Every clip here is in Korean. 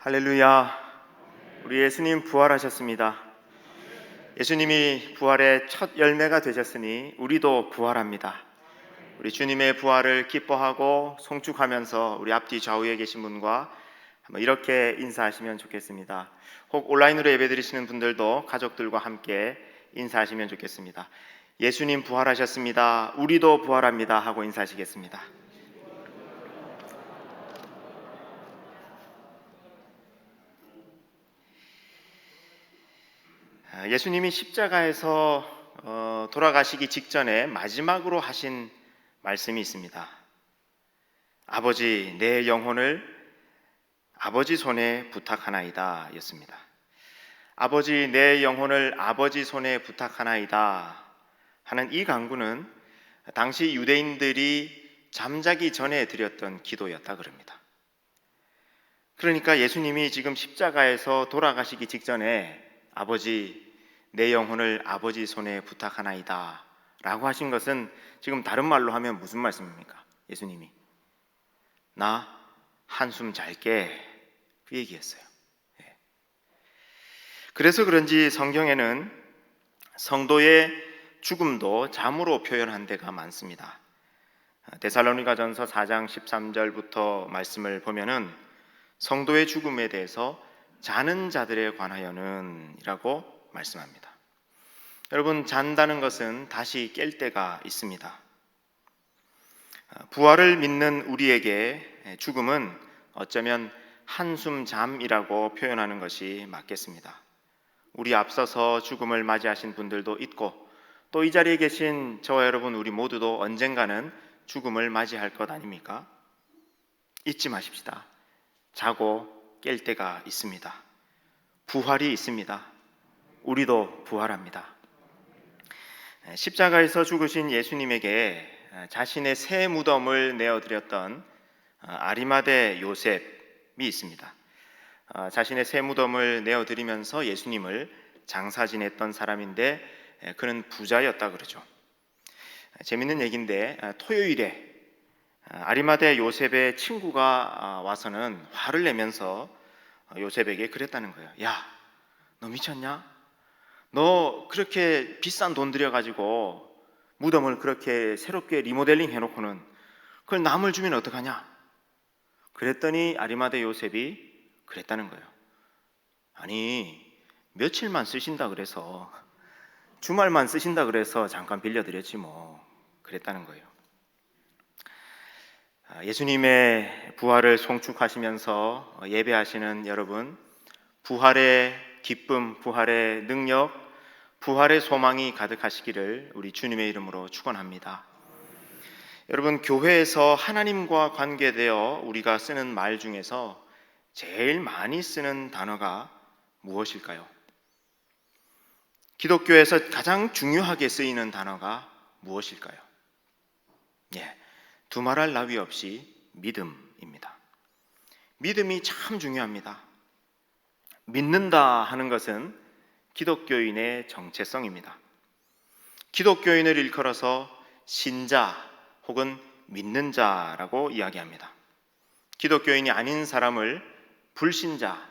할렐루야. 우리 예수님 부활하셨습니다. 예수님이 부활의 첫 열매가 되셨으니 우리도 부활합니다. 우리 주님의 부활을 기뻐하고 송축하면서 우리 앞뒤 좌우에 계신 분과 한번 이렇게 인사하시면 좋겠습니다. 혹 온라인으로 예배드리시는 분들도 가족들과 함께 인사하시면 좋겠습니다. 예수님 부활하셨습니다. 우리도 부활합니다 하고 인사하시겠습니다. 예수님이 십자가에서 돌아가시기 직전에 마지막으로 하신 말씀이 있습니다. 아버지, 내 영혼을 아버지 손에 부탁하나이다 였습니다. 아버지, 내 영혼을 아버지 손에 부탁하나이다 하는 이 간구는 당시 유대인들이 잠자기 전에 드렸던 기도였다 그럽니다. 그러니까 예수님이 지금 십자가에서 돌아가시기 직전에 아버지, 내 영혼을 아버지 손에 부탁하나이다 라고 하신 것은 지금 다른 말로 하면 무슨 말씀입니까? 예수님이 나 한숨 잘게 그 얘기했어요. 그래서 그런지 성경에는 성도의 죽음도 잠으로 표현한 데가 많습니다. 데살로니가전서 4장 13절부터 말씀을 보면은 성도의 죽음에 대해서 자는 자들에 관하여는 이라고 말씀합니다. 여러분, 잔다는 것은 다시 깰 때가 있습니다. 부활을 믿는 우리에게 죽음은 어쩌면 한숨 잠이라고 표현하는 것이 맞겠습니다. 우리 앞서서 죽음을 맞이하신 분들도 있고 또 이 자리에 계신 저와 여러분 우리 모두도 언젠가는 죽음을 맞이할 것 아닙니까? 잊지 마십시다. 자고 깰 때가 있습니다. 부활이 있습니다. 우리도 부활합니다. 십자가에서 죽으신 예수님에게 자신의 새 무덤을 내어드렸던 아리마대 요셉이 있습니다. 자신의 새 무덤을 내어드리면서 예수님을 장사 지냈던 사람인데 그는 부자였다 그러죠. 재밌는 얘기인데 토요일에 아리마대 요셉의 친구가 와서는 화를 내면서 요셉에게 그랬다는 거예요. 야, 너 미쳤냐? 너 그렇게 비싼 돈 들여가지고 무덤을 그렇게 새롭게 리모델링 해놓고는 그걸 남을 주면 어떡하냐? 그랬더니 아리마대 요셉이 그랬다는 거예요. 아니, 며칠만 쓰신다 그래서 주말만 쓰신다 그래서 잠깐 빌려드렸지 뭐 그랬다는 거예요. 예수님의 부활을 송축하시면서 예배하시는 여러분, 부활의 기쁨, 부활의 능력, 부활의 소망이 가득하시기를 우리 주님의 이름으로 축원합니다. 여러분, 교회에서 하나님과 관계되어 우리가 쓰는 말 중에서 제일 많이 쓰는 단어가 무엇일까요? 기독교에서 가장 중요하게 쓰이는 단어가 무엇일까요? 두말할 나위 없이 믿음입니다. 믿음이 참 중요합니다. 믿는다 하는 것은 기독교인의 정체성입니다. 기독교인을 일컬어서 신자 혹은 믿는 자라고 이야기합니다. 기독교인이 아닌 사람을 불신자,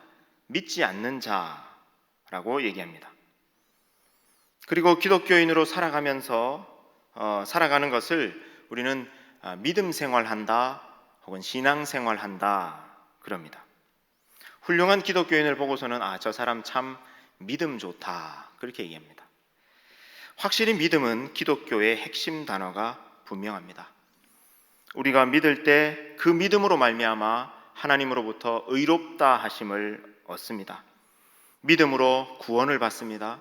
믿지 않는 자라고 얘기합니다. 그리고 기독교인으로 살아가는 것을 우리는 믿음 생활한다 혹은 신앙 생활한다 그럽니다. 훌륭한 기독교인을 보고서는 저 사람 참 믿음 좋다 그렇게 얘기합니다. 확실히 믿음은 기독교의 핵심 단어가 분명합니다. 우리가 믿을 때 그 믿음으로 말미암아 하나님으로부터 의롭다 하심을 얻습니다. 믿음으로 구원을 받습니다.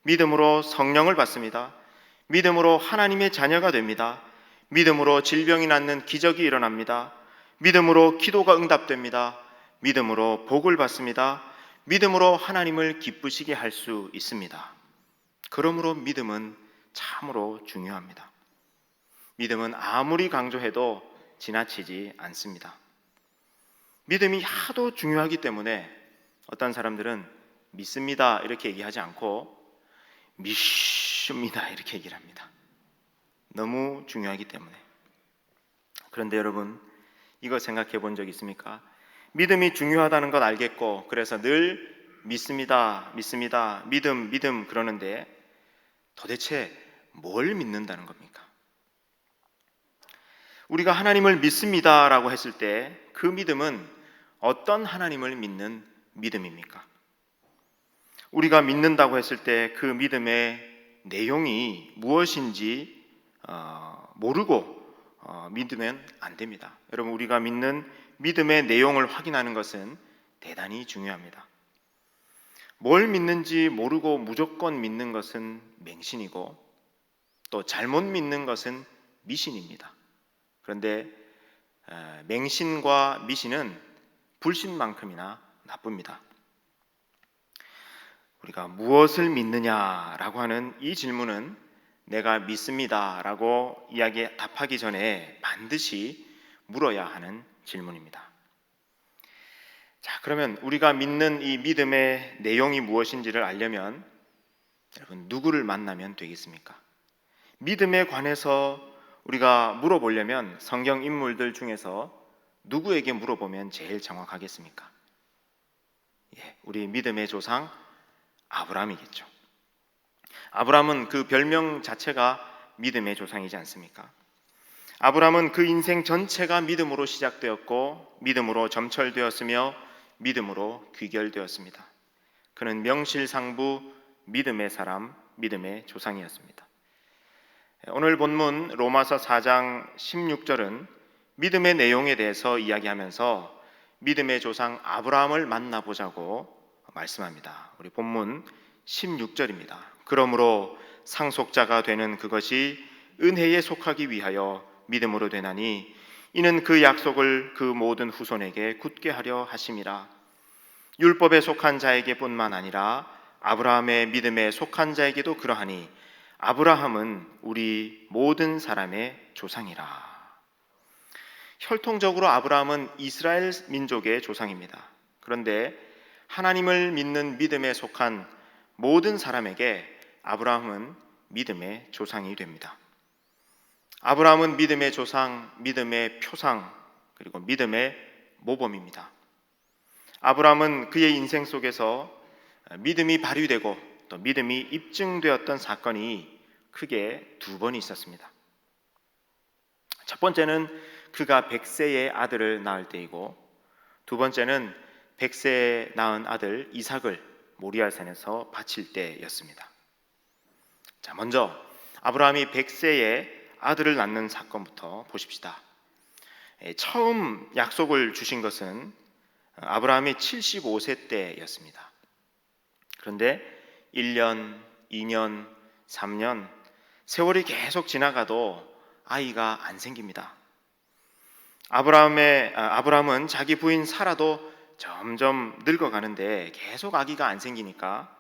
믿음으로 성령을 받습니다. 믿음으로 하나님의 자녀가 됩니다. 믿음으로 질병이 낫는 기적이 일어납니다. 믿음으로 기도가 응답됩니다. 믿음으로 복을 받습니다. 믿음으로 하나님을 기쁘시게 할 수 있습니다. 그러므로 믿음은 참으로 중요합니다. 믿음은 아무리 강조해도 지나치지 않습니다. 믿음이 하도 중요하기 때문에 어떤 사람들은 믿습니다 이렇게 얘기하지 않고 믿습니다 이렇게 얘기를 합니다. 너무 중요하기 때문에. 그런데 여러분, 이거 생각해 본 적 있습니까? 믿음이 중요하다는 것 알겠고 그래서 늘 믿습니다, 믿습니다, 믿음, 믿음 그러는데 도대체 뭘 믿는다는 겁니까? 우리가 하나님을 믿습니다라고 했을 때 그 믿음은 어떤 하나님을 믿는 믿음입니까? 우리가 믿는다고 했을 때 그 믿음의 내용이 무엇인지 모르고 믿으면 안 됩니다. 여러분, 우리가 믿는 믿음의 내용을 확인하는 것은 대단히 중요합니다. 뭘 믿는지 모르고 무조건 믿는 것은 맹신이고 또 잘못 믿는 것은 미신입니다. 그런데 맹신과 미신은 불신만큼이나 나쁩니다. 우리가 무엇을 믿느냐라고 하는 이 질문은 내가 믿습니다라고 답하기 전에 반드시 물어야 하는 질문입니다. 자, 그러면 우리가 믿는 이 믿음의 내용이 무엇인지를 알려면 여러분 누구를 만나면 되겠습니까? 믿음에 관해서 우리가 물어보려면 성경 인물들 중에서 누구에게 물어보면 제일 정확하겠습니까? 우리 믿음의 조상 아브라함이겠죠. 아브라함은 그 별명 자체가 믿음의 조상이지 않습니까? 아브라함은 그 인생 전체가 믿음으로 시작되었고 믿음으로 점철되었으며 믿음으로 귀결되었습니다. 그는 명실상부 믿음의 사람, 믿음의 조상이었습니다. 오늘 본문 로마서 4장 16절은 믿음의 내용에 대해서 이야기하면서 믿음의 조상 아브라함을 만나보자고 말씀합니다. 우리 본문 16절입니다. 그러므로 상속자가 되는 그것이 은혜에 속하기 위하여 믿음으로 되나니 이는 그 약속을 그 모든 후손에게 굳게 하려 하심이라. 율법에 속한 자에게뿐만 아니라 아브라함의 믿음에 속한 자에게도 그러하니 아브라함은 우리 모든 사람의 조상이라. 혈통적으로 아브라함은 이스라엘 민족의 조상입니다. 그런데 하나님을 믿는 믿음에 속한 모든 사람에게 아브라함은 믿음의 조상이 됩니다. 아브라함은 믿음의 조상, 믿음의 표상, 그리고 믿음의 모범입니다. 아브라함은 그의 인생 속에서 믿음이 발휘되고 또 믿음이 입증되었던 사건이 크게 두 번이 있었습니다. 첫 번째는 그가 100세의 아들을 낳을 때이고 두 번째는 100세에 낳은 아들 이삭을 모리아산에서 바칠 때였습니다. 자, 먼저 아브라함이 100세에 아들을 낳는 사건부터 보십시다. 처음 약속을 주신 것은 아브라함이 75세 때였습니다. 그런데 1년, 2년, 3년 세월이 계속 지나가도 아이가 안 생깁니다. 아브라함은 자기 부인 사라도 점점 늙어가는데 계속 아기가 안 생기니까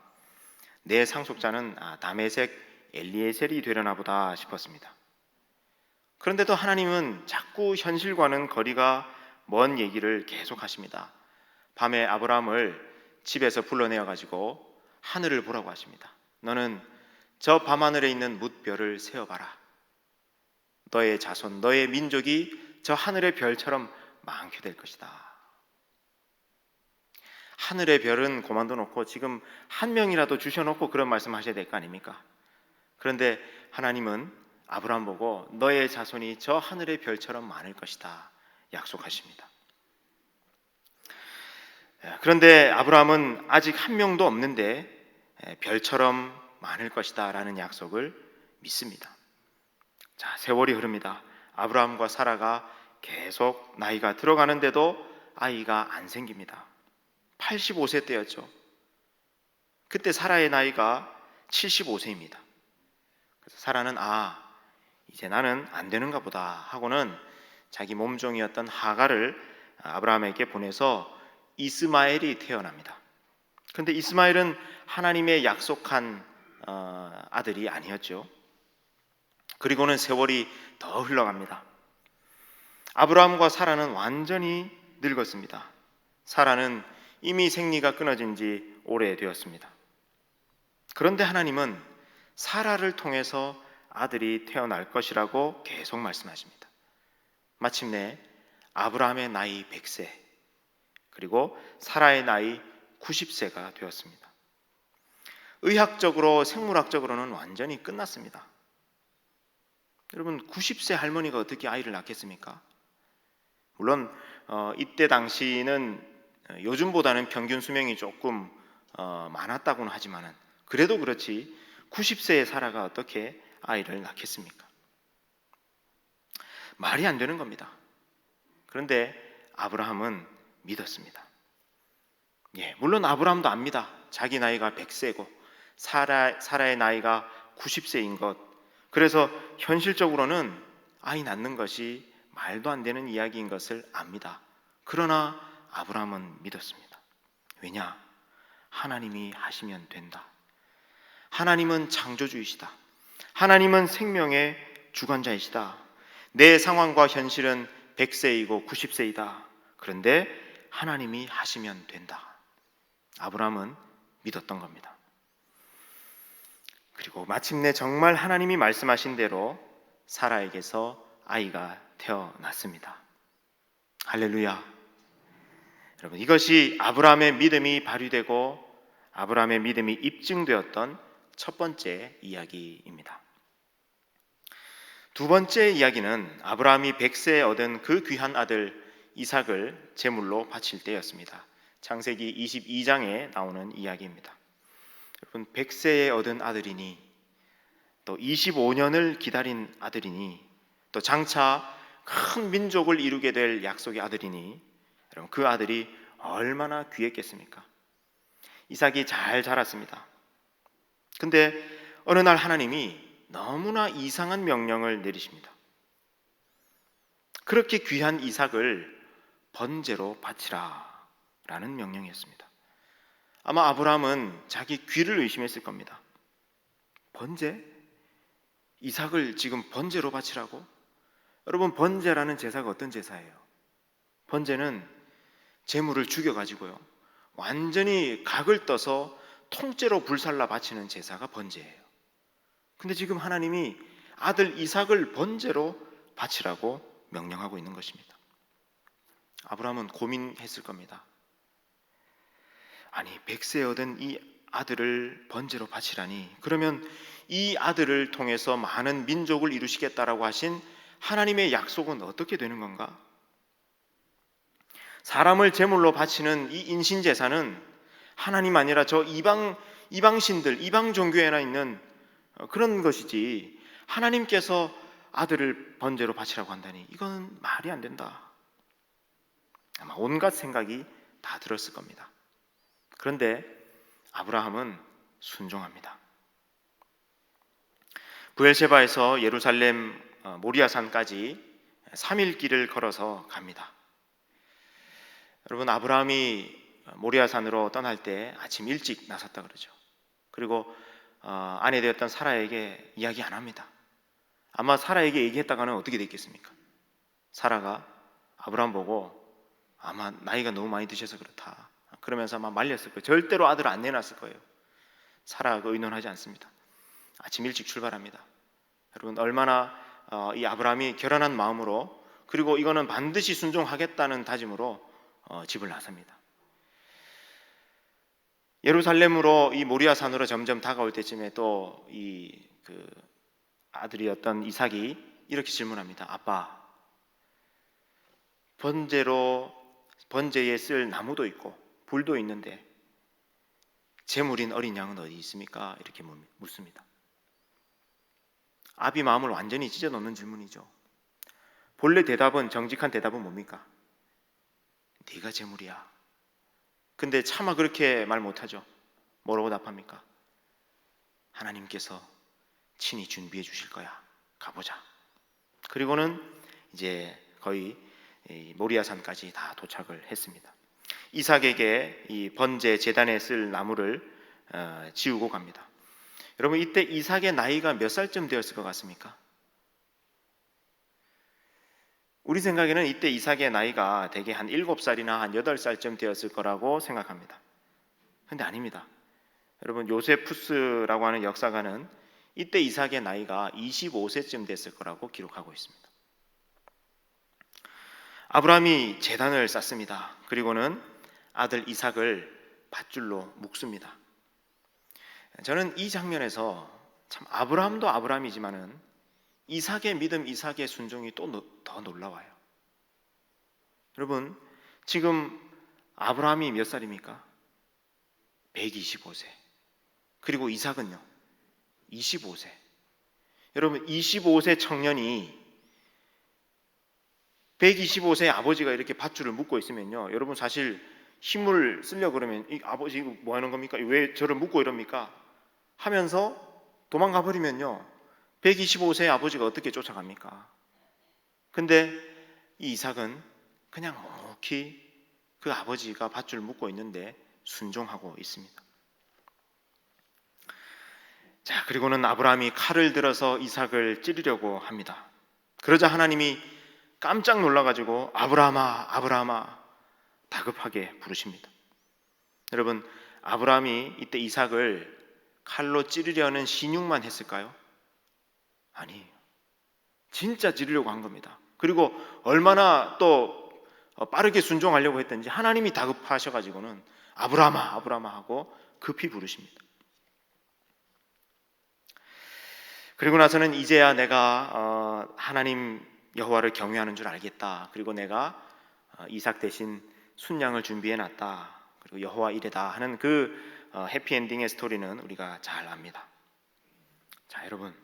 내 상속자는 다메섹 엘리에셀이 되려나 보다 싶었습니다. 그런데도 하나님은 자꾸 현실과는 거리가 먼 얘기를 계속 하십니다. 밤에 아브라함을 집에서 불러내어 가지고 하늘을 보라고 하십니다. 너는 저 밤하늘에 있는 뭇별을 세어봐라. 너의 자손, 너의 민족이 저 하늘의 별처럼 많게 될 것이다. 하늘의 별은 고만둬 놓고 지금 한 명이라도 주셔놓고 그런 말씀 하셔야 될 거 아닙니까? 그런데 하나님은 아브라함 보고 너의 자손이 저 하늘의 별처럼 많을 것이다 약속하십니다. 그런데 아브라함은 아직 한 명도 없는데 별처럼 많을 것이다 라는 약속을 믿습니다. 자, 세월이 흐릅니다. 아브라함과 사라가 계속 나이가 들어가는데도 아이가 안 생깁니다. 85세 때였죠. 그때 사라의 나이가 75세입니다. 그래서 사라는 이제 나는 안 되는가 보다 하고는 자기 몸종이었던 하갈을 아브라함에게 보내서 이스마엘이 태어납니다. 그런데 이스마엘은 하나님의 약속한 아들이 아니었죠. 그리고는 세월이 더 흘러갑니다. 아브라함과 사라는 완전히 늙었습니다. 사라는 이미 생리가 끊어진 지 오래되었습니다. 그런데 하나님은 사라를 통해서 아들이 태어날 것이라고 계속 말씀하십니다. 마침내 아브라함의 나이 100세, 그리고 사라의 나이 90세가 되었습니다. 의학적으로, 생물학적으로는 완전히 끝났습니다. 여러분, 90세 할머니가 어떻게 아이를 낳겠습니까? 물론 이때 당시는 요즘보다는 평균 수명이 조금 많았다고는 하지만은 그래도 그렇지 90세의 사라가 어떻게 아이를 낳겠습니까? 말이 안 되는 겁니다. 그런데 아브라함은 믿었습니다. 물론 아브라함도 압니다. 자기 나이가 100세고 사라의 나이가 90세인 것. 그래서 현실적으로는 아이 낳는 것이 말도 안 되는 이야기인 것을 압니다. 그러나 아브라함은 믿었습니다. 왜냐? 하나님이 하시면 된다. 하나님은 창조주이시다. 하나님은 생명의 주관자이시다. 내 상황과 현실은 100세이고 90세이다. 그런데 하나님이 하시면 된다. 아브라함은 믿었던 겁니다. 그리고 마침내 정말 하나님이 말씀하신 대로 사라에게서 아이가 태어났습니다. 할렐루야. 여러분, 이것이 아브라함의 믿음이 발휘되고 아브라함의 믿음이 입증되었던 첫 번째 이야기입니다. 두 번째 이야기는 아브라함이 100세에 얻은 그 귀한 아들 이삭을 제물로 바칠 때였습니다. 창세기 22장에 나오는 이야기입니다. 여러분, 100세에 얻은 아들이니 또 25년을 기다린 아들이니 또 장차 큰 민족을 이루게 될 약속의 아들이니 여러분, 그 아들이 얼마나 귀했겠습니까? 이삭이 잘 자랐습니다. 근데 어느 날 하나님이 너무나 이상한 명령을 내리십니다. 그렇게 귀한 이삭을 번제로 바치라 라는 명령이었습니다. 아마 아브라함은 자기 귀를 의심했을 겁니다. 번제? 이삭을 지금 번제로 바치라고? 여러분, 번제라는 제사가 어떤 제사예요? 번제는 제물을 죽여가지고요, 완전히 각을 떠서 통째로 불살라 바치는 제사가 번제예요. 근데 지금 하나님이 아들 이삭을 번제로 바치라고 명령하고 있는 것입니다. 아브라함은 고민했을 겁니다. 아니, 100세에 얻은 이 아들을 번제로 바치라니, 그러면 이 아들을 통해서 많은 민족을 이루시겠다라고 하신 하나님의 약속은 어떻게 되는 건가? 사람을 제물로 바치는 이 인신제사는 하나님 아니라 저 이방신들, 이방 종교에나 있는 그런 것이지, 하나님께서 아들을 번제로 바치라고 한다니 이건 말이 안 된다. 아마 온갖 생각이 다 들었을 겁니다. 그런데 아브라함은 순종합니다. 브엘세바에서 예루살렘 모리아산까지 3일 길을 걸어서 갑니다. 여러분, 아브라함이 모리아산으로 떠날 때 아침 일찍 나섰다 그러죠. 그리고 아내 되었던 사라에게 이야기 안 합니다. 아마 사라에게 얘기했다가는 어떻게 됐겠습니까? 사라가 아브라함 보고 아마 나이가 너무 많이 드셔서 그렇다 그러면서 아마 말렸을 거예요. 절대로 아들을 안 내놨을 거예요. 사라가 의논하지 않습니다. 아침 일찍 출발합니다. 여러분, 얼마나 이 아브라함이 결연한 마음으로, 그리고 이거는 반드시 순종하겠다는 다짐으로 집을 나섭니다. 예루살렘으로, 이 모리아산으로 점점 다가올 때쯤에 또 이 아들이었던 이삭이 이렇게 질문합니다. 아빠, 번제에 쓸 나무도 있고 불도 있는데 제물인 어린 양은 어디 있습니까? 이렇게 묻습니다. 아비 마음을 완전히 찢어놓는 질문이죠. 본래 대답은, 정직한 대답은 뭡니까? 네가 제물이야. 근데 차마 그렇게 말 못하죠. 뭐라고 답합니까? 하나님께서 친히 준비해 주실 거야. 가보자. 그리고는 이제 거의 모리아산까지 다 도착을 했습니다. 이삭에게 이 번제 제단에 쓸 나무를 지우고 갑니다. 여러분, 이때 이삭의 나이가 몇 살쯤 되었을 것 같습니까? 우리 생각에는 이때 이삭의 나이가 대개 한 7살이나 한 8살쯤 되었을 거라고 생각합니다. 그런데 아닙니다. 여러분, 요세푸스라고 하는 역사가는 이때 이삭의 나이가 25세쯤 됐을 거라고 기록하고 있습니다. 아브라함이 제단을 쌓습니다. 그리고는 아들 이삭을 밧줄로 묶습니다. 저는 이 장면에서 참 아브라함도 아브라함이지만은 이삭의 믿음, 이삭의 순종이 또 더 놀라워요. 여러분, 지금 아브라함이 몇 살입니까? 125세. 그리고 이삭은요? 25세. 여러분, 25세 청년이 125세 아버지가 이렇게 밧줄을 묶고 있으면요, 여러분 사실 힘을 쓰려고 그러면 이 아버지 이거 뭐 하는 겁니까? 왜 저를 묶고 이럽니까? 하면서 도망가 버리면요, 125세 아버지가 어떻게 쫓아갑니까? 근데 이 이삭은 그냥 묵묵히 그 아버지가 밧줄을 묶고 있는데 순종하고 있습니다. 자, 그리고는 아브라함이 칼을 들어서 이삭을 찌르려고 합니다. 그러자 하나님이 깜짝 놀라가지고 아브라함아, 아브라함아 다급하게 부르십니다. 여러분, 아브라함이 이때 이삭을 칼로 찌르려는 신용만 했을까요? 아니에요. 진짜 찌르려고 한 겁니다. 그리고 얼마나 또 빠르게 순종하려고 했던지 하나님이 다급하셔가지고는 아브라함아, 아브라함아 하고 급히 부르십니다. 그리고 나서는 이제야 내가 하나님 여호와를 경외하는 줄 알겠다. 그리고 내가 이삭 대신 순양을 준비해 놨다. 그리고 여호와 이레다 하는 그 해피엔딩의 스토리는 우리가 잘 압니다. 자, 여러분,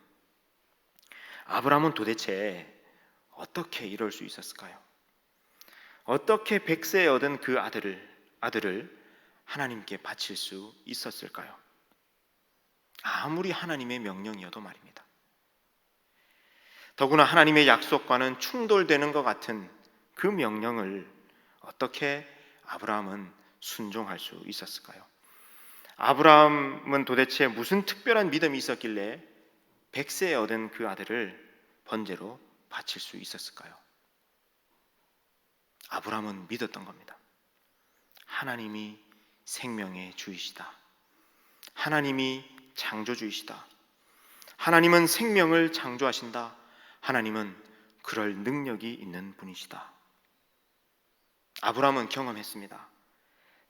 아브라함은 도대체 어떻게 이럴 수 있었을까요? 어떻게 100세에 얻은 그 아들을 하나님께 바칠 수 있었을까요? 아무리 하나님의 명령이어도 말입니다. 더구나 하나님의 약속과는 충돌되는 것 같은 그 명령을 어떻게 아브라함은 순종할 수 있었을까요? 아브라함은 도대체 무슨 특별한 믿음이 있었길래 100세에 얻은 그 아들을 번제로 바칠 수 있었을까요? 아브라함은 믿었던 겁니다. 하나님이 생명의 주이시다. 하나님이 창조주이시다. 하나님은 생명을 창조하신다. 하나님은 그럴 능력이 있는 분이시다. 아브라함은 경험했습니다.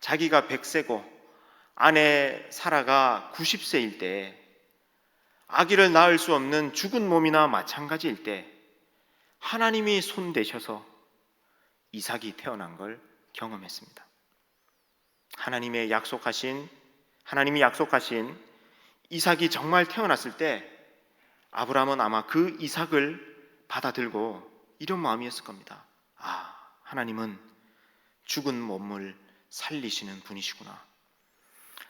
자기가 100세고 아내 사라가 90세일 때, 아기를 낳을 수 없는 죽은 몸이나 마찬가지일 때 하나님이 손 대셔서 이삭이 태어난 걸 경험했습니다. 하나님이 약속하신 이삭이 정말 태어났을 때 아브라함은 아마 그 이삭을 받아들고 이런 마음이었을 겁니다. 아, 하나님은 죽은 몸을 살리시는 분이시구나.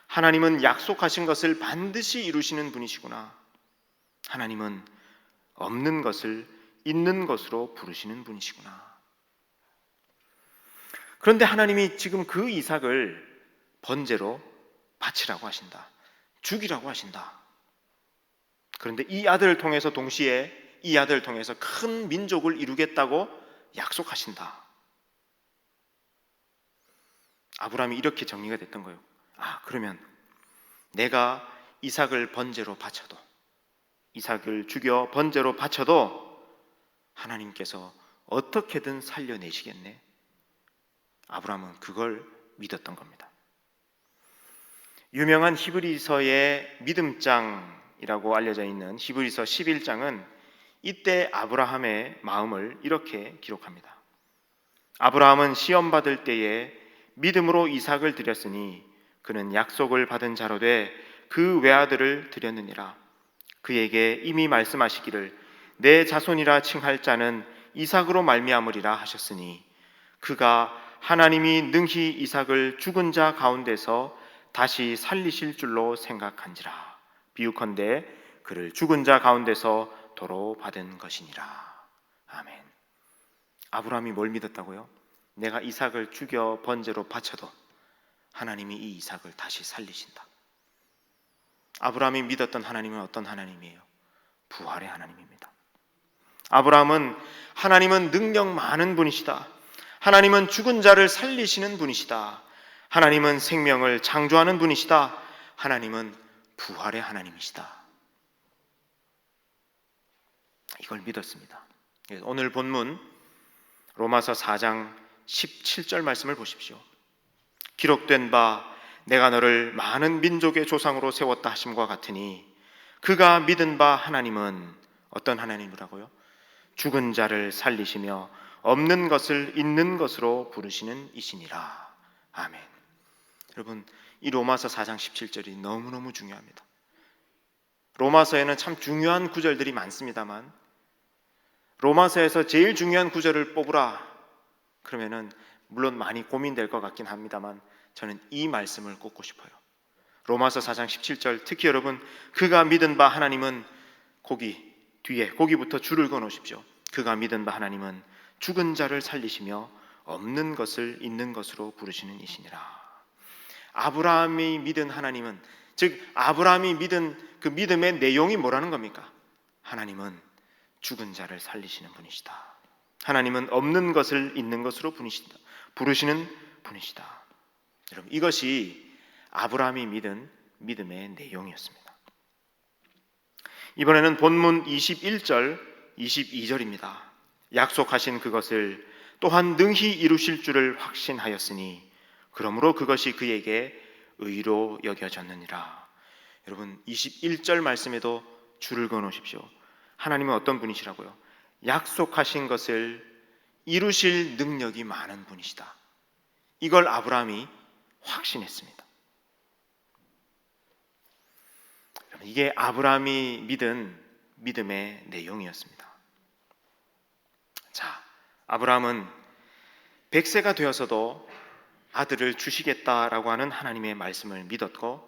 하나님은 약속하신 것을 반드시 이루시는 분이시구나. 하나님은 없는 것을 있는 것으로 부르시는 분이시구나. 그런데 하나님이 지금 그 이삭을 번제로 바치라고 하신다. 죽이라고 하신다. 그런데 이 아들을 통해서 동시에 이 아들을 통해서 큰 민족을 이루겠다고 약속하신다. 아브라함이 이렇게 정리가 됐던 거예요. 아, 그러면 내가 이삭을 번제로 바쳐도, 이삭을 죽여 번제로 바쳐도 하나님께서 어떻게든 살려내시겠네. 아브라함은 그걸 믿었던 겁니다. 유명한 히브리서의 믿음장이라고 알려져 있는 히브리서 11장은 이때 아브라함의 마음을 이렇게 기록합니다. 아브라함은 시험 받을 때에 믿음으로 이삭을 드렸으니 그는 약속을 받은 자로 돼 그 외아들을 드렸느니라. 그에게 이미 말씀하시기를 내 자손이라 칭할 자는 이삭으로 말미암으리라 하셨으니 그가 하나님이 능히 이삭을 죽은 자 가운데서 다시 살리실 줄로 생각한지라. 비유컨대 그를 죽은 자 가운데서 도로 받은 것이니라. 아멘. 아브라함이 뭘 믿었다고요? 내가 이삭을 죽여 번제로 바쳐도 하나님이 이 이삭을 다시 살리신다. 아브라함이 믿었던 하나님은 어떤 하나님이에요? 부활의 하나님입니다. 아브라함은 하나님은 능력 많은 분이시다. 하나님은 죽은 자를 살리시는 분이시다. 하나님은 생명을 창조하는 분이시다. 하나님은 부활의 하나님이시다. 이걸 믿었습니다. 오늘 본문 로마서 4장 17절 말씀을 보십시오. 기록된 바 내가 너를 많은 민족의 조상으로 세웠다 하심과 같으니 그가 믿은 바 하나님은 어떤 하나님이라고요? 죽은 자를 살리시며 없는 것을 있는 것으로 부르시는 이시니라. 아멘. 여러분, 이 로마서 4장 17절이 너무너무 중요합니다. 로마서에는 참 중요한 구절들이 많습니다만 로마서에서 제일 중요한 구절을 뽑으라 그러면은 물론 많이 고민될 것 같긴 합니다만 저는 이 말씀을 꼽고 싶어요. 로마서 4장 17절, 특히 여러분 그가 믿은 바 하나님은 거기 뒤에 거기부터 줄을 그어 놓으십시오. 그가 믿은 바 하나님은 죽은 자를 살리시며 없는 것을 있는 것으로 부르시는 이시니라. 아브라함이 믿은 하나님은, 즉 아브라함이 믿은 그 믿음의 내용이 뭐라는 겁니까? 하나님은 죽은 자를 살리시는 분이시다. 하나님은 없는 것을 있는 것으로 부르시는 분이시다. 여러분, 이것이 아브라함이 믿은 믿음의 내용이었습니다. 이번에는 본문 21절, 22절입니다. 약속하신 그것을 또한 능히 이루실 줄을 확신하였으니 그러므로 그것이 그에게 의로 여겨졌느니라. 여러분, 21절 말씀에도 줄을 그어 놓으십시오. 하나님은 어떤 분이시라고요? 약속하신 것을 이루실 능력이 많은 분이시다. 이걸 아브라함이 확신했습니다. 이게 아브라함이 믿은 믿음의 내용이었습니다. 자, 아브라함은 100세가 되어서도 아들을 주시겠다라고 하는 하나님의 말씀을 믿었고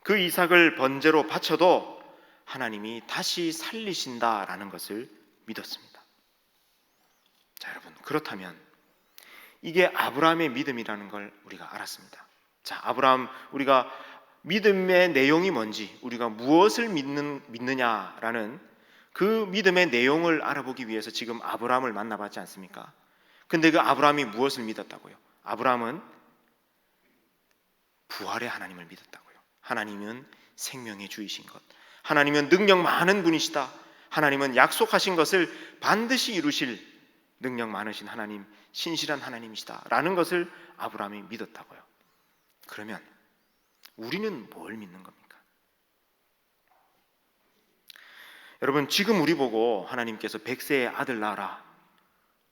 그 이삭을 번제로 바쳐도 하나님이 다시 살리신다라는 것을 믿었습니다. 자, 여러분, 그렇다면 이게 아브라함의 믿음이라는 걸 우리가 알았습니다. 자, 아브라함, 우리가 믿음의 내용이 뭔지, 우리가 무엇을 믿느냐라는 그 믿음의 내용을 알아보기 위해서 지금 아브라함을 만나봤지 않습니까? 근데 그 아브라함이 무엇을 믿었다고요? 아브라함은 부활의 하나님을 믿었다고요. 하나님은 생명의 주이신 것, 하나님은 능력 많은 분이시다, 하나님은 약속하신 것을 반드시 이루실 능력 많으신 하나님, 신실한 하나님이시다 라는 것을 아브라함이 믿었다고요. 그러면 우리는 뭘 믿는 겁니까? 여러분, 지금 우리 보고 하나님께서 100세의 아들 낳아라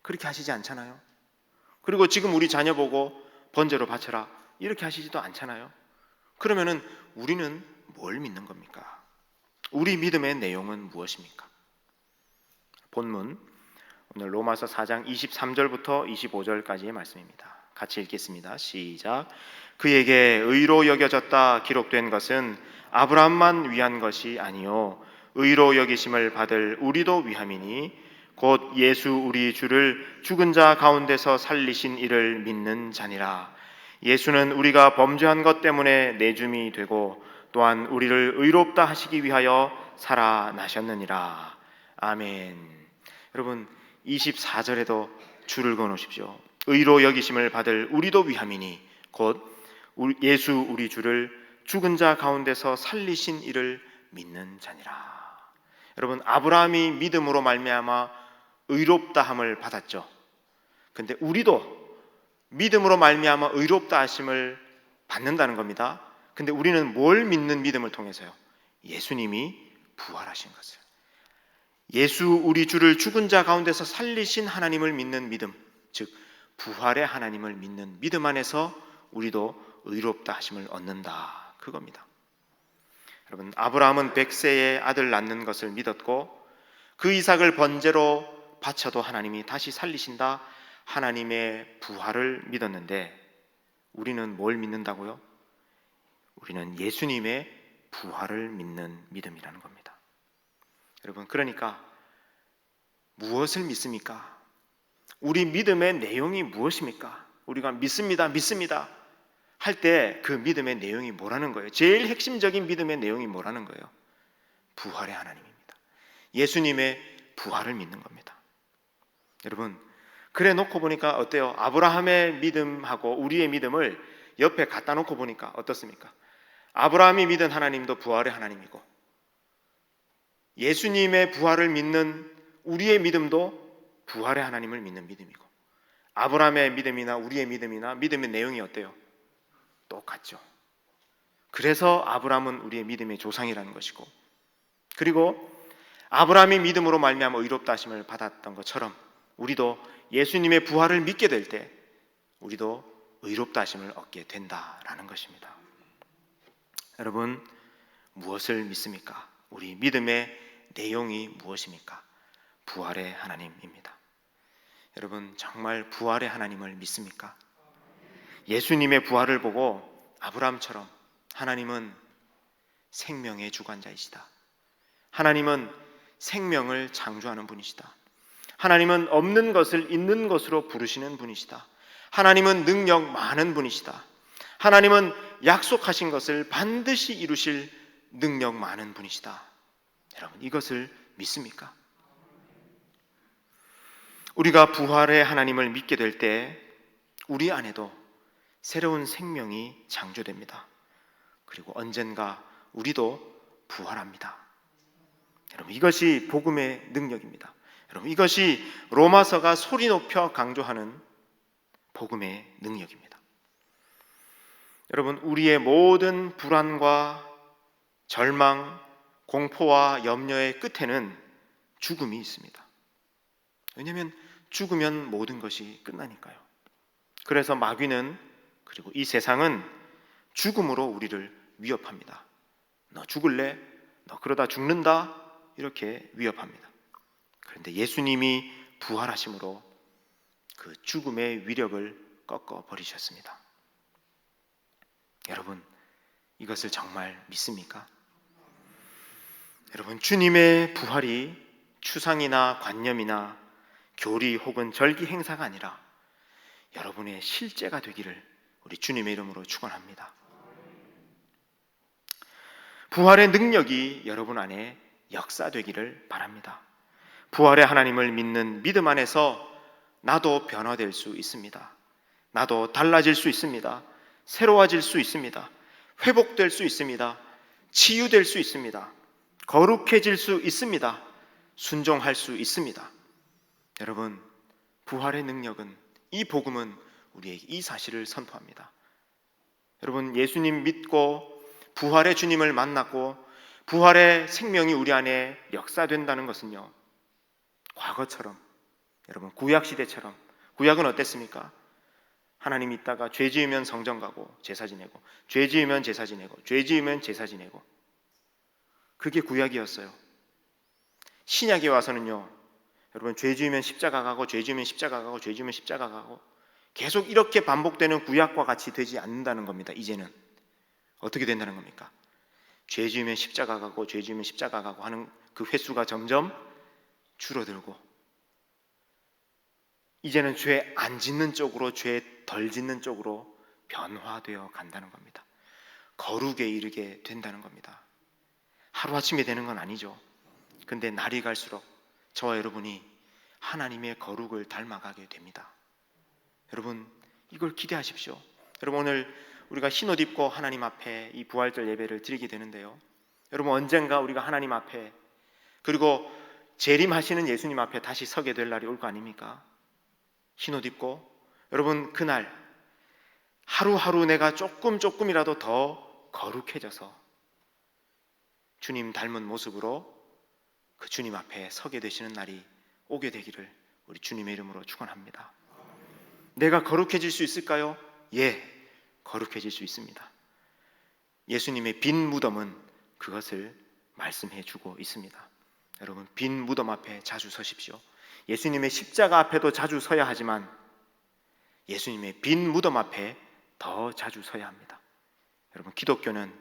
그렇게 하시지 않잖아요. 그리고 지금 우리 자녀 보고 번제로 바쳐라 이렇게 하시지도 않잖아요. 그러면은 우리는 뭘 믿는 겁니까? 우리 믿음의 내용은 무엇입니까? 본문 오늘 로마서 4장 23절부터 25절까지의 말씀입니다. 같이 읽겠습니다. 시작. 그에게 의로 여겨졌다 기록된 것은 아브라함만 위한 것이 아니요 의로 여기심을 받을 우리도 위함이니 곧 예수 우리 주를 죽은 자 가운데서 살리신 이를 믿는 자니라. 예수는 우리가 범죄한 것 때문에 내줌이 되고 또한 우리를 의롭다 하시기 위하여 살아나셨느니라. 아멘. 여러분, 24절에도 줄을 그어 놓으십시오. 의로 여기심을 받을 우리도 위함이니 곧 예수 우리 주를 죽은 자 가운데서 살리신 이를 믿는 자니라. 여러분, 아브라함이 믿음으로 말미암아 의롭다함을 받았죠. 근데 우리도 믿음으로 말미암아 의롭다 하심을 받는다는 겁니다. 근데 우리는 뭘 믿는 믿음을 통해서요? 예수님이 부활하신 것을, 예수 우리 주를 죽은 자 가운데서 살리신 하나님을 믿는 믿음, 즉 부활의 하나님을 믿는 믿음 안에서 우리도 의롭다 하심을 얻는다, 그겁니다. 여러분, 아브라함은 100세의 아들 낳는 것을 믿었고 그 이삭을 번제로 바쳐도 하나님이 다시 살리신다, 하나님의 부활을 믿었는데 우리는 뭘 믿는다고요? 우리는 예수님의 부활을 믿는 믿음이라는 겁니다. 여러분, 그러니까 무엇을 믿습니까? 우리 믿음의 내용이 무엇입니까? 우리가 믿습니다 할 때 그 믿음의 내용이 뭐라는 거예요? 제일 핵심적인 믿음의 내용이 뭐라는 거예요? 부활의 하나님입니다. 예수님의 부활을 믿는 겁니다. 여러분, 그래 놓고 보니까 어때요? 아브라함의 믿음하고 우리의 믿음을 옆에 갖다 놓고 보니까 어떻습니까? 아브라함이 믿은 하나님도 부활의 하나님이고 예수님의 부활을 믿는 우리의 믿음도 부활의 하나님을 믿는 믿음이고, 아브라함의 믿음이나 우리의 믿음이나 믿음의 내용이 어때요? 똑같죠. 그래서 아브라함은 우리의 믿음의 조상이라는 것이고, 그리고 아브라함이 믿음으로 말미암아 의롭다 하심을 받았던 것처럼 우리도 예수님의 부활을 믿게 될 때 우리도 의롭다 하심을 얻게 된다라는 것입니다. 여러분, 무엇을 믿습니까? 우리 믿음의 내용이 무엇입니까? 부활의 하나님입니다. 여러분, 정말 부활의 하나님을 믿습니까? 예수님의 부활을 보고 아브라함처럼 하나님은 생명의 주관자이시다. 하나님은 생명을 창조하는 분이시다. 하나님은 없는 것을 있는 것으로 부르시는 분이시다. 하나님은 능력 많은 분이시다. 하나님은 약속하신 것을 반드시 이루실 능력 많은 분이시다. 여러분, 이것을 믿습니까? 우리가 부활의 하나님을 믿게 될 때 우리 안에도 새로운 생명이 창조됩니다. 그리고 언젠가 우리도 부활합니다. 여러분, 이것이 복음의 능력입니다. 여러분, 이것이 로마서가 소리 높여 강조하는 복음의 능력입니다. 여러분, 우리의 모든 불안과 절망, 공포와 염려의 끝에는 죽음이 있습니다. 왜냐하면 죽으면 모든 것이 끝나니까요. 그래서 마귀는, 그리고 이 세상은 죽음으로 우리를 위협합니다. 너 죽을래? 너 그러다 죽는다? 이렇게 위협합니다. 그런데 예수님이 부활하심으로 그 죽음의 위력을 꺾어버리셨습니다. 여러분, 이것을 정말 믿습니까? 여러분, 주님의 부활이 추상이나 관념이나 교리 혹은 절기 행사가 아니라 여러분의 실제가 되기를 우리 주님의 이름으로 축원합니다. 부활의 능력이 여러분 안에 역사되기를 바랍니다. 부활의 하나님을 믿는 믿음 안에서 나도 변화될 수 있습니다. 나도 달라질 수 있습니다. 새로워질 수 있습니다. 회복될 수 있습니다. 치유될 수 있습니다. 거룩해질 수 있습니다. 순종할 수 있습니다. 여러분, 부활의 능력은, 이 복음은 우리에게 이 사실을 선포합니다. 여러분, 예수님 믿고 부활의 주님을 만났고 부활의 생명이 우리 안에 역사된다는 것은요, 과거처럼, 여러분, 구약시대처럼, 구약은 어땠습니까? 하나님 있다가 죄 지으면 성전 가고 제사 지내고, 죄 지으면 제사 지내고, 죄 지으면 제사 지내고, 그게 구약이었어요. 신약에 와서는요, 여러분, 죄 지으면 십자가 가고, 죄 지으면 십자가 가고, 죄 지으면 십자가 가고, 계속 이렇게 반복되는 구약과 같이 되지 않는다는 겁니다. 이제는 어떻게 된다는 겁니까? 죄 지으면 십자가 가고, 죄 지으면 십자가 가고 하는 그 횟수가 점점 줄어들고, 이제는 죄 안 짓는 쪽으로, 죄 덜 짓는 쪽으로 변화되어 간다는 겁니다. 거룩에 이르게 된다는 겁니다. 하루아침에 되는 건 아니죠. 근데 날이 갈수록 저와 여러분이 하나님의 거룩을 닮아가게 됩니다. 여러분, 이걸 기대하십시오. 여러분, 오늘 우리가 흰옷 입고 하나님 앞에 이 부활절 예배를 드리게 되는데요, 여러분, 언젠가 우리가 하나님 앞에, 그리고 재림하시는 예수님 앞에 다시 서게 될 날이 올 거 아닙니까? 흰옷 입고, 여러분, 그날 하루하루 내가 조금이라도 더 거룩해져서 주님 닮은 모습으로 그 주님 앞에 서게 되시는 날이 오게 되기를 우리 주님의 이름으로 축원합니다. 내가 거룩해질 수 있을까요? 예, 거룩해질 수 있습니다. 예수님의 빈 무덤은 그것을 말씀해 주고 있습니다. 여러분, 빈 무덤 앞에 자주 서십시오. 예수님의 십자가 앞에도 자주 서야 하지만 예수님의 빈 무덤 앞에 더 자주 서야 합니다. 여러분, 기독교는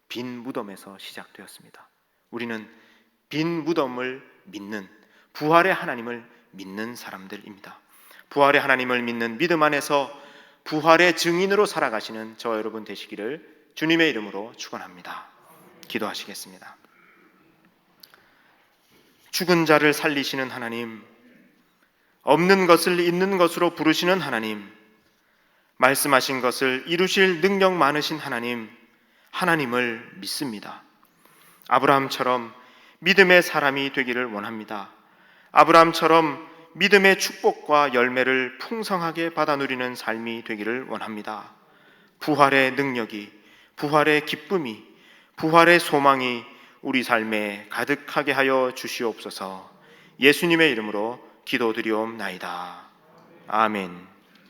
빈 무덤에서 시작되었습니다. 우리는 빈 무덤을 믿는, 부활의 하나님을 믿는 사람들입니다. 부활의 하나님을 믿는 믿음 안에서 부활의 증인으로 살아가시는 저와 여러분 되시기를 주님의 이름으로 축원합니다. 기도하시겠습니다. 죽은 자를 살리시는 하나님, 없는 것을 있는 것으로 부르시는 하나님, 말씀하신 것을 이루실 능력 많으신 하나님, 하나님을 믿습니다. 아브라함처럼 믿음의 사람이 되기를 원합니다. 아브라함처럼 믿음의 축복과 열매를 풍성하게 받아 누리는 삶이 되기를 원합니다. 부활의 능력이, 부활의 기쁨이, 부활의 소망이 우리 삶에 가득하게 하여 주시옵소서. 예수님의 이름으로 기도드리옵나이다. 아멘.